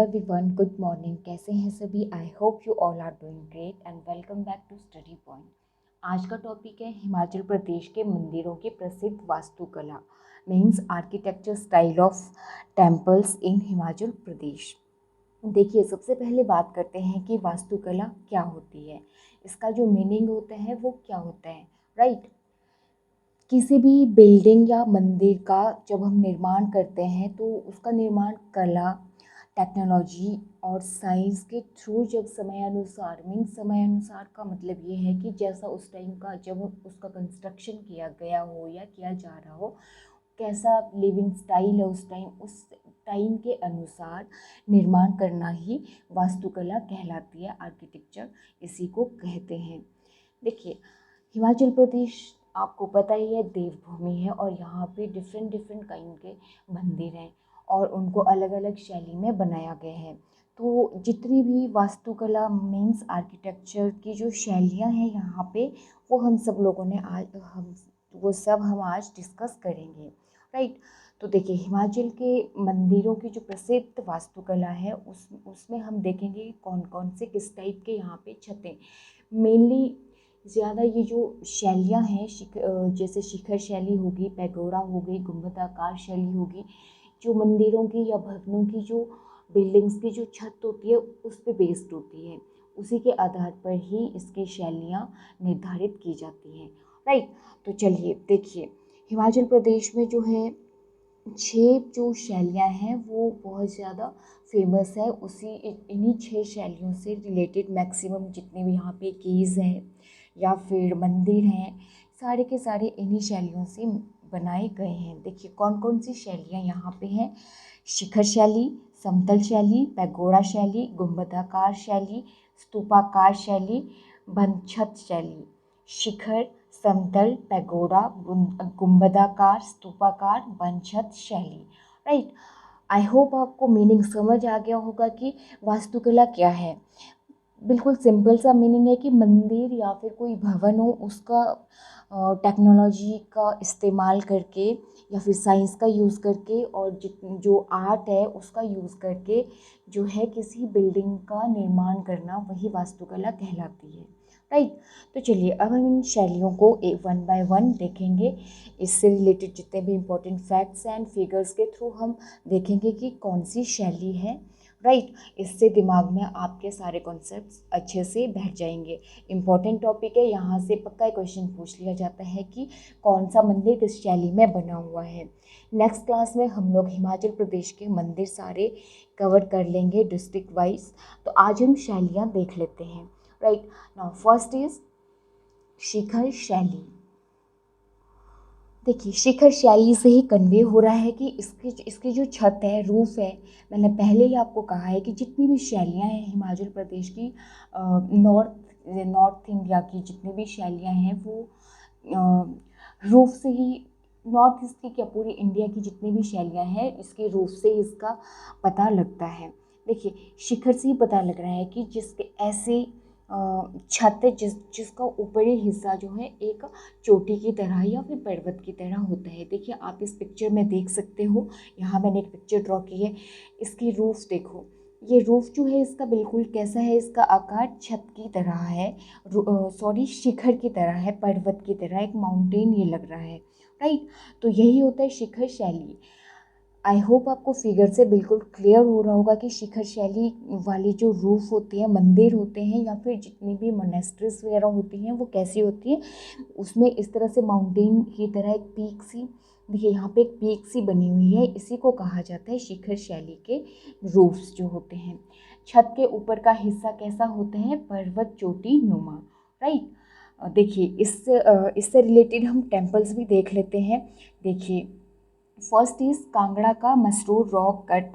Everyone, good morning. कैसे हैं सभी? I hope you all are doing great and welcome back to study point. आज का topic है हिमाचल प्रदेश के मंदिरों की प्रसिद्ध वास्तुकला, means architecture style of temples in Himachal Pradesh. देखिए, सबसे पहले बात करते हैं कि वास्तुकला क्या होती है, इसका जो मीनिंग होता है वो क्या होता है, राइट। किसी भी बिल्डिंग या मंदिर का जब हम निर्माण करते हैं तो उसका निर्माण कला, टेक्नोलॉजी और साइंस के थ्रू जब समयानुसार, मीन्स समयानुसार का मतलब ये है कि जैसा उस टाइम का जब उसका कंस्ट्रक्शन किया गया हो या किया जा रहा हो, कैसा लिविंग स्टाइल है उस टाइम के अनुसार निर्माण करना ही वास्तुकला कहलाती है, आर्किटेक्चर इसी को कहते हैं। देखिए, हिमाचल प्रदेश आपको पता ही है देवभूमि है और यहाँ पे डिफरेंट डिफरेंट काइंड के मंदिर हैं और उनको अलग अलग शैली में बनाया गया है। तो जितनी भी वास्तुकला मीन्स आर्किटेक्चर की जो शैलियाँ हैं यहाँ पे, वो हम सब लोगों ने हम आज डिस्कस करेंगे, राइट। तो देखिए, हिमाचल के मंदिरों की जो प्रसिद्ध वास्तुकला है उसमें हम देखेंगे कौन कौन से किस टाइप के यहाँ पे छतें मेनली ज़्यादा ये जो शैलियाँ हैं, जैसे शिखर शैली होगी, पैगोडा हो गई, गुंबदाकार शैली होगी, जो मंदिरों की या भवनों की जो बिल्डिंग्स की जो छत होती है उस पे बेस्ड होती है, उसी के आधार पर ही इसकी शैलियाँ निर्धारित की जाती हैं, राइट। तो चलिए देखिए, हिमाचल प्रदेश में जो है 6 जो शैलियाँ हैं वो बहुत ज़्यादा फेमस है। इन्हीं 6 शैलियों से रिलेटेड मैक्सिमम जितने भी यहाँ पे कीज़ हैं या फिर मंदिर हैं, सारे के सारे इन्हीं शैलियों से बनाए गए हैं। देखिए कौन कौन सी शैलियाँ यहाँ पे हैं। शिखर शैली, समतल शैली, पैगोडा शैली, गुंबदाकार शैली, स्तूपाकार शैली, बनछत शैली। शिखर, समतल, पैगोडा, गुंबदाकार, स्तूपाकार, बनछत शैली, राइट। आई होप आपको मीनिंग समझ आ गया होगा कि वास्तुकला क्या है। बिल्कुल सिंपल सा मीनिंग है कि मंदिर या फिर कोई भवन हो उसका टेक्नोलॉजी का इस्तेमाल करके या फिर साइंस का यूज़ करके और जो आर्ट है उसका यूज़ करके जो है किसी बिल्डिंग का निर्माण करना, वही वास्तुकला कहलाती है, राइट। तो चलिए अब हम इन शैलियों को वन बाय वन देखेंगे। इससे रिलेटेड जितने भी इम्पोर्टेंट फैक्ट्स एंड फिगर्स के थ्रू हम देखेंगे कि कौन सी शैली है, राइट। इससे दिमाग में आपके सारे कॉन्सेप्ट्स अच्छे से बैठ जाएंगे। इम्पॉर्टेंट टॉपिक है, यहाँ से पक्का क्वेश्चन पूछ लिया जाता है कि कौन सा मंदिर किस शैली में बना हुआ है। नेक्स्ट क्लास में हम लोग हिमाचल प्रदेश के मंदिर सारे कवर कर लेंगे डिस्ट्रिक्ट वाइज। तो आज हम शैलियाँ देख लेते हैं, राइट। नाउ फर्स्ट इज शिखर शैली। देखिए, शिखर शैली से ही कन्वे हो रहा है कि इसकी जो छत है, रूफ है, मैंने पहले ही आपको कहा है कि जितनी भी शैलियाँ हैं हिमाचल प्रदेश की, नॉर्थ इंडिया की जितनी भी शैलियाँ हैं वो रूफ से ही, नॉर्थ ईस्ट की क्या पूरी इंडिया की जितनी भी शैलियाँ हैं इसके रूफ से इसका पता लगता है। देखिए, शिखर से ही पता लग रहा है कि जिसके ऐसे छत है जिसका ऊपरी हिस्सा जो है एक चोटी की तरह या फिर पर्वत की तरह होता है। देखिए, आप इस पिक्चर में देख सकते हो, यहाँ मैंने एक पिक्चर ड्रॉ की है, इसकी रूफ देखो। ये रूफ जो है इसका बिल्कुल कैसा है, इसका आकार छत की तरह है, शिखर की तरह है, पर्वत की तरह, एक माउंटेन ये लग रहा है, राइट। तो यही होता है शिखर शैली। आई होप आपको फिगर से बिल्कुल क्लियर हो रहा होगा कि शिखर शैली वाली जो रूफ होती है, मंदिर होते हैं या फिर जितनी भी मोनेस्ट्रीज वगैरह होती हैं वो कैसी होती है, उसमें इस तरह से माउंटेन की तरह एक पीक सी, देखिए यहाँ पे एक पीक सी बनी हुई है, इसी को कहा जाता है शिखर शैली के रूफ्स जो होते हैं। छत के ऊपर का हिस्सा कैसा होता है, पर्वत चोटी नुमा, राइट। देखिए, इससे रिलेटेड हम टेम्पल्स भी देख लेते हैं। देखिए, फर्स्ट इज कांगड़ा का मसरूर रॉक कट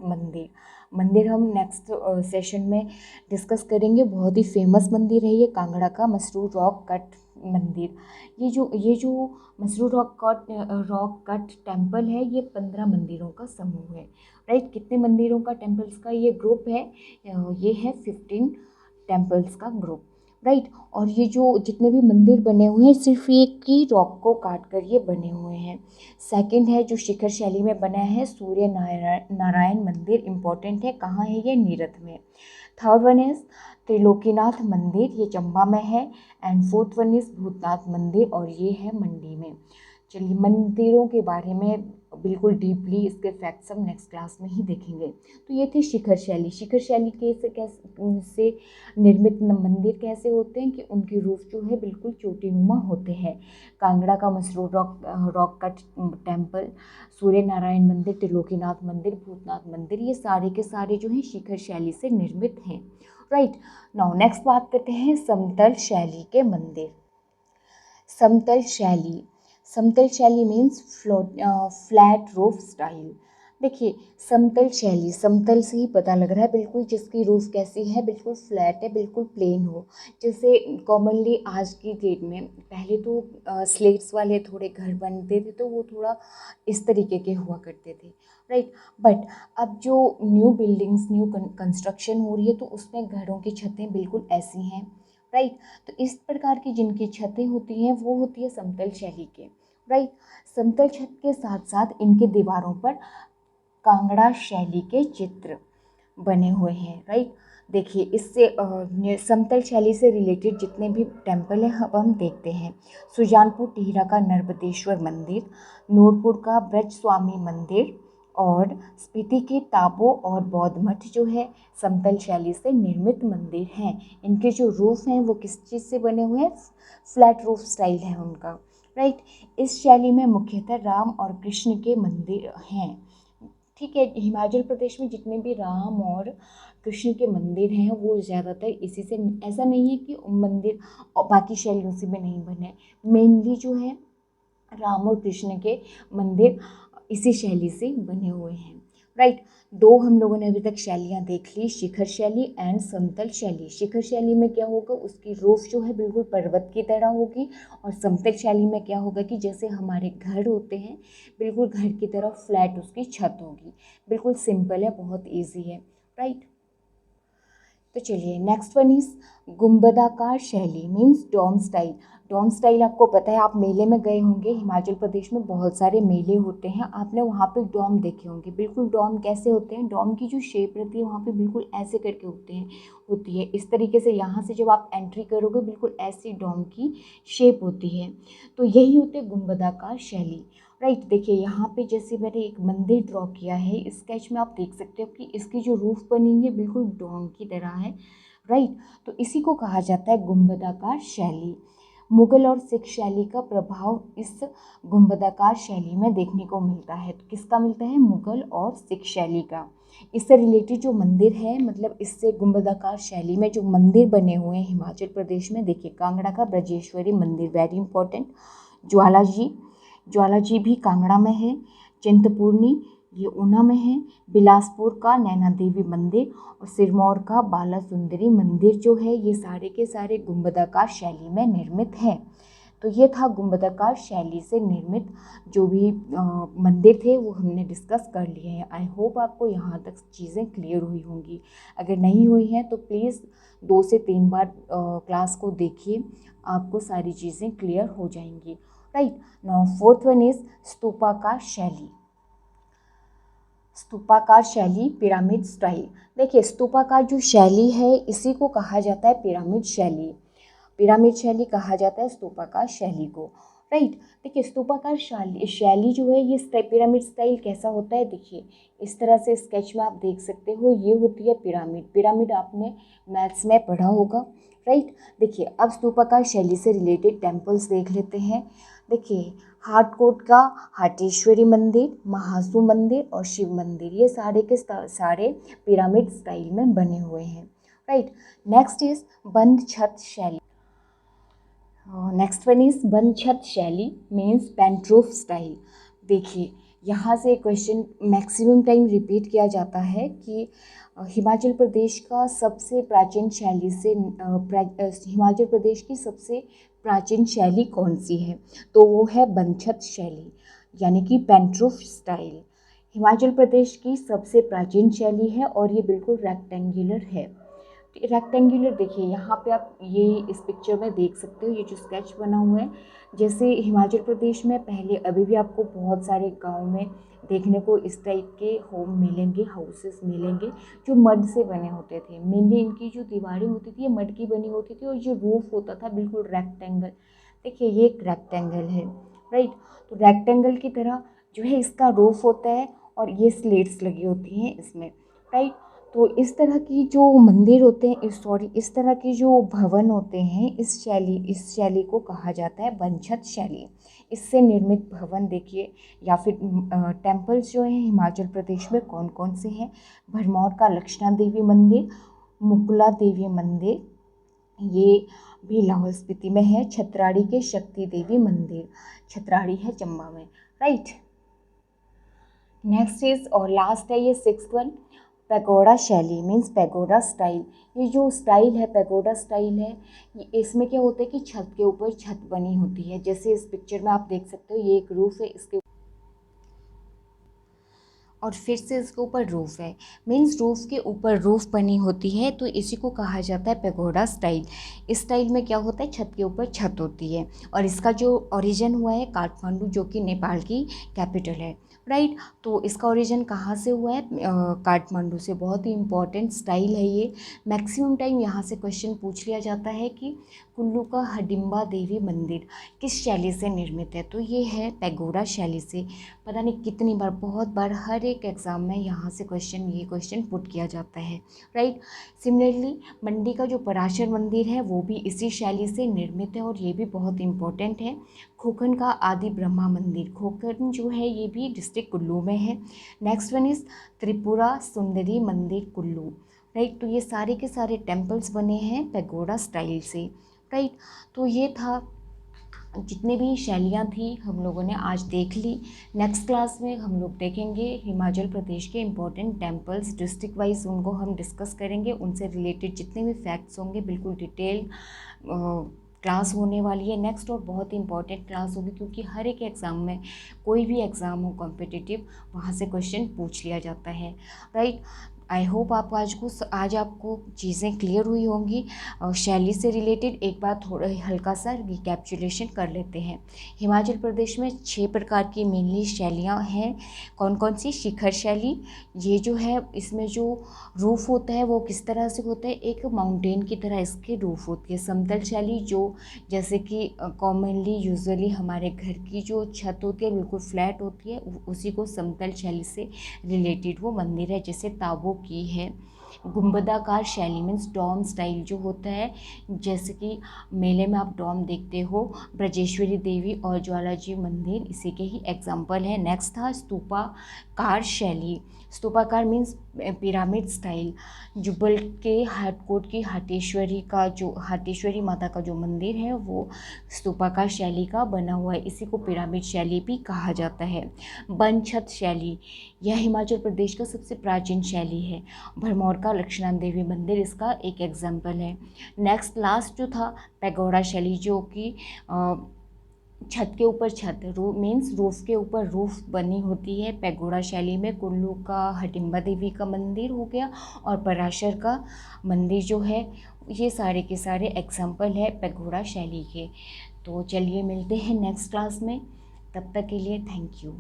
मंदिर हम नेक्स्ट सेशन में डिस्कस करेंगे। बहुत ही फेमस मंदिर है ये कांगड़ा का मसरूर रॉक कट मंदिर। ये जो मसरूर रॉक कट टेम्पल है, ये 15 मंदिरों का समूह है, राइट। कितने मंदिरों का टेम्पल्स का ये ग्रुप है, ये है 15 टेम्पल्स का ग्रुप। राइट। और ये जो जितने भी मंदिर बने हुए हैं सिर्फ एक ही रॉक को काट कर ये बने हुए हैं। सेकंड है जो शिखर शैली में बना है सूर्य नारायण मंदिर, इम्पोर्टेंट है, कहाँ है ये, नीरथ में। थर्ड वन इज त्रिलोकीनाथ मंदिर, ये चंबा में है। And fourth one is Bhootnath Mandir और ये है मंडी में। चलिए मंदिरों के बारे में बिल्कुल डीपली इसके फैक्ट्स हम नेक्स्ट क्लास में ही देखेंगे। तो ये थी शिखर शैली। शिखर शैली कैसे निर्मित मंदिर कैसे होते हैं कि उनकी रूफ जो है बिल्कुल चोटीनुमा होते हैं। कांगड़ा का Masroor rock cut temple, Surya Narayan मंदिर, त्रिलोकीनाथ मंदिर, भूतनाथ मंदिर, ये सारे के सारे जो हैं शिखर शैली से निर्मित हैं। राइट। नाउ नेक्स्ट बात करते हैं समतल शैली के मंदिर। समतल शैली, समतल शैली मीन्स फ्लैट रूफ स्टाइल। देखिए समतल शैली, समतल से ही पता लग रहा है बिल्कुल, जिसकी रूफ कैसी है, बिल्कुल फ्लैट है, बिल्कुल प्लेन हो। जैसे कॉमनली आज की डेट में, पहले तो स्लेट्स वाले थोड़े घर बनते थे तो वो थोड़ा इस तरीके के हुआ करते थे, राइट। बट अब जो न्यू बिल्डिंग्स, न्यू कंस्ट्रक्शन हो रही है तो उसमें घरों की छतें बिल्कुल ऐसी हैं, राइट। तो इस प्रकार की जिनकी छतें होती हैं वो होती है समतल शैली के, राइट। समतल छत के साथ साथ इनके दीवारों पर कांगड़ा शैली के चित्र बने हुए हैं, राइट। देखिए इससे समतल शैली से रिलेटेड जितने भी टेम्पल हैं अब हम देखते हैं। सुजानपुर टिहरा का नर्मदेश्वर मंदिर, नूरपुर का ब्रज स्वामी मंदिर और स्पीति के ताबो और बौद्ध मठ जो है समतल शैली से निर्मित मंदिर हैं। इनके जो रूफ हैं वो किस चीज़ से बने हुए हैं, फ्लैट रूफ स्टाइल है उनका, राइट। इस शैली में मुख्यतः राम और कृष्ण के मंदिर हैं, ठीक है। हिमाचल प्रदेश में जितने भी राम और कृष्ण के मंदिर हैं वो ज़्यादातर इसी से, ऐसा नहीं है कि मंदिर और बाकी शैलियों से भी नहीं बने, मेनली जो है राम और कृष्ण के मंदिर इसी शैली से बने हुए हैं, राइट। दो हम लोगों ने अभी तक शैलियाँ देख ली, शिखर शैली एंड समतल शैली। शिखर शैली में क्या होगा, उसकी रूफ जो है बिल्कुल पर्वत की तरह होगी, और समतल शैली में क्या होगा कि जैसे हमारे घर होते हैं बिल्कुल घर की तरह फ्लैट उसकी छत होगी। बिल्कुल सिंपल है, बहुत ईजी है, राइट। तो चलिए नेक्स्ट वन इज गुंबदाकार शैली मीन्स डोम स्टाइल। डोम स्टाइल आपको पता है, आप मेले में गए होंगे, हिमाचल प्रदेश में बहुत सारे मेले होते हैं, आपने वहाँ पे डोम देखे होंगे। बिल्कुल डोम कैसे होते हैं, डोम की जो शेप रहती है वहाँ पे बिल्कुल ऐसे करके होती है इस तरीके से। यहाँ से जब आप एंट्री करोगे बिल्कुल ऐसी डोम की शेप होती है, तो यही होते हैं गुंबदाकार शैली, राइट। देखिए यहाँ पे जैसे मैंने एक मंदिर ड्रॉ किया है, इस स्केच में आप देख सकते हो कि इसकी जो रूफ बनी है बिल्कुल डोम की तरह है, राइट। तो इसी को कहा जाता है गुंबदाकार शैली। मुगल और सिख शैली का प्रभाव इस गुंबदाकार शैली में देखने को मिलता है। तो किसका मिलता है, मुगल और सिख शैली का। इससे रिलेटेड जो मंदिर है, मतलब इससे गुंबदाकार शैली में जो मंदिर बने हुए हैं हिमाचल प्रदेश में, देखिए कांगड़ा का ब्रजेश्वरी मंदिर वेरी इंपॉर्टेंट, ज्वालाजी भी कांगड़ा में है, चिंतपूर्णी ये ऊना में है, बिलासपुर का नैना देवी मंदिर और सिरमौर का बाला सुंदरी मंदिर जो है ये सारे के सारे गुंबदाकार शैली में निर्मित हैं। तो ये था गुंबदाकार शैली से निर्मित जो भी मंदिर थे वो हमने डिस्कस कर लिए हैं। आई होप आपको यहाँ तक चीज़ें क्लियर हुई होंगी। अगर नहीं हुई हैं तो प्लीज़ 2 से 3 बार क्लास को देखिए, आपको सारी चीज़ें क्लियर हो जाएंगी, right. Now fourth one is स्तूपाकार शैली। स्तूपाकार शैली, पिरामिड स्टाइल। देखिए स्तूपाकार जो शैली है इसी को कहा जाता है पिरामिड शैली। पिरामिड शैली कहा जाता है स्तूपाकार शैली को, राइट। देखिए स्तूपाकार शैली जो है ये पिरामिड स्टाइल कैसा होता है, देखिए इस तरह से स्केच में आप देख सकते हो, ये होती है पिरामिड। पिरामिड आपने मैथ्स में पढ़ा होगा, राइट। देखिए अब स्तूपाकार शैली से रिलेटेड टेम्पल्स देख लेते हैं। देखिए हाटकोट का हाटेश्वरी मंदिर, महासू मंदिर और शिव मंदिर, ये सारे के सारे पिरामिड स्टाइल में बने हुए हैं, राइट। नेक्स्ट इज बंद छत शैली। नेक्स्ट वन इज बंद छत शैली मीन्स पेंट्रूफ स्टाइल। देखिए यहाँ से क्वेश्चन मैक्सिमम टाइम रिपीट किया जाता है कि हिमाचल प्रदेश का सबसे प्राचीन शैली से हिमाचल प्रदेश की सबसे प्राचीन शैली कौन सी है, तो वो है बंद छत शैली यानी कि पेंट्रूफ स्टाइल। हिमाचल प्रदेश की सबसे प्राचीन शैली है और ये बिल्कुल रेक्टेंगुलर है। तो रेक्टेंगुलर देखिए यहाँ पे आप ये इस पिक्चर में देख सकते हो, ये जो स्केच बना हुआ है, जैसे हिमाचल प्रदेश में पहले अभी भी आपको बहुत सारे गांव में देखने को इस टाइप के होम मिलेंगे, हाउसेस मिलेंगे जो मड से बने होते थे। मेनली इनकी जो दीवारें होती थी ये मड की बनी होती थी और जो रूफ होता था बिल्कुल रेक्टेंगल। देखिए ये एक रेक्टेंगल है, राइट। तो रेक्टेंगल की तरह जो है इसका रूफ होता है और ये स्लेट्स लगी होती हैं इसमें, राइट। तो इस तरह की जो मंदिर होते हैं, इस तरह की जो भवन होते हैं, इस शैली को कहा जाता है बनछत शैली। इससे निर्मित भवन देखिए या फिर टेम्पल्स जो हैं हिमाचल प्रदेश में कौन कौन से हैं। भरमौर का लक्षणा देवी मंदिर, मुकुला देवी मंदिर, ये भी लाहौल स्पीति में है। छतराड़ी के शक्ति देवी मंदिर, छतराड़ी है चंबा में, राइट। नेक्स्ट इज और लास्ट है ये 6th वन, पैगोडा शैली मीन्स पैगोडा स्टाइल। ये जो स्टाइल है पैगोडा स्टाइल है, इसमें क्या होता है कि छत के ऊपर छत बनी होती है। जैसे इस पिक्चर में आप देख सकते हो ये एक रूफ है, इसके और फिर से इसके ऊपर रूफ है, मीन्स रूफ के ऊपर रूफ बनी होती है, तो इसी को कहा जाता है पैगोडा स्टाइल। इस स्टाइल में क्या होता है, छत के ऊपर छत होती है। और इसका जो ओरिजिन हुआ है काठमांडू, जो कि नेपाल की कैपिटल है, राइट। तो इसका ओरिजिन कहाँ से हुआ है, काठमांडू से। बहुत ही इंपॉर्टेंट स्टाइल है ये। मैक्सिमम टाइम यहाँ से क्वेश्चन पूछ लिया जाता है कि कुल्लू का हडिम्बा देवी मंदिर किस शैली से निर्मित है, तो ये है पैगोडा शैली से। पता नहीं कितनी बार, बहुत बार हर एक एग्ज़ाम में यहाँ से ये क्वेश्चन पुट किया जाता है, राइट। सिमिलरली मंडी का जो पराशर मंदिर है वो भी इसी शैली से निर्मित है और ये भी बहुत इंपॉर्टेंट है। खोखन का आदि ब्रह्मा मंदिर, खोखन जो है ये भी डिस्ट्रिक्ट कुल्लू में है। Next one is Tripura Sundari मंदिर कुल्लू, राइट। तो ये सारे के सारे टेम्पल्स बने हैं पैगोडा स्टाइल से, राइट। तो ये था, जितने भी शैलियाँ थी हम लोगों ने आज देख ली। नेक्स्ट क्लास में हम लोग देखेंगे हिमाचल प्रदेश के इम्पोर्टेंट टेम्पल्स, डिस्ट्रिक्ट वाइज उनको हम डिस्कस करेंगे। उनसे रिलेटेड जितने भी फैक्ट्स होंगे बिल्कुल डिटेल क्लास होने वाली है नेक्स्ट, और बहुत ही इंपॉर्टेंट क्लास होगी क्योंकि हर एक एग्ज़ाम में, कोई भी एग्ज़ाम हो कॉम्पिटिटिव, वहाँ से क्वेश्चन पूछ लिया जाता है, राइट। आई होप आप आज आपको चीज़ें क्लियर हुई होंगी। और शैली से रिलेटेड एक बार थोड़ा हल्का सा रिकैप्चुलेशन कर लेते हैं। हिमाचल प्रदेश में 6 प्रकार की मेनली शैलियाँ हैं। कौन कौन सी, शिखर शैली, ये जो है इसमें जो रूफ होता है वो किस तरह से होता है, एक माउंटेन की तरह इसकी रूफ होती है। समतल शैली, जो जैसे कि कॉमनली यूजुअली हमारे घर की जो छत होती है बिल्कुल फ्लैट होती है, उसी को समतल शैली से रिलेटेड वो मंदिर है, जैसे ताबो की है। गुंबदाकार शैली मीन्स डॉम स्टाइल जो होता है, जैसे कि मेले में आप डॉम देखते हो, ब्रजेश्वरी देवी और ज्वालाजी मंदिर इसी के ही एग्जाम्पल है। नेक्स्ट था स्तूपाकार शैली, स्तूपाकार मीन्स पिरामिड स्टाइल। जुब्बल के हाटकोट की हाटेश्वरी माता का जो मंदिर है वो स्तूपाकार शैली का बना हुआ है, इसी को पिरामिड शैली भी कहा जाता है। बनछत शैली, यह हिमाचल प्रदेश का सबसे प्राचीन शैली है। भरमौर का लक्ष्मण देवी मंदिर इसका एक एग्जाम्पल है। नेक्स्ट लास्ट जो था पैगोडा शैली, जो कि छत के ऊपर छत, मीन्स रूफ के ऊपर रूफ बनी होती है। पैगोडा शैली में कुल्लू का हडिम्बा देवी का मंदिर हो गया और पराशर का मंदिर जो है, ये सारे के सारे एग्जाम्पल है पैगोडा शैली के। तो चलिए मिलते हैं नेक्स्ट क्लास में, तब तक के लिए थैंक यू।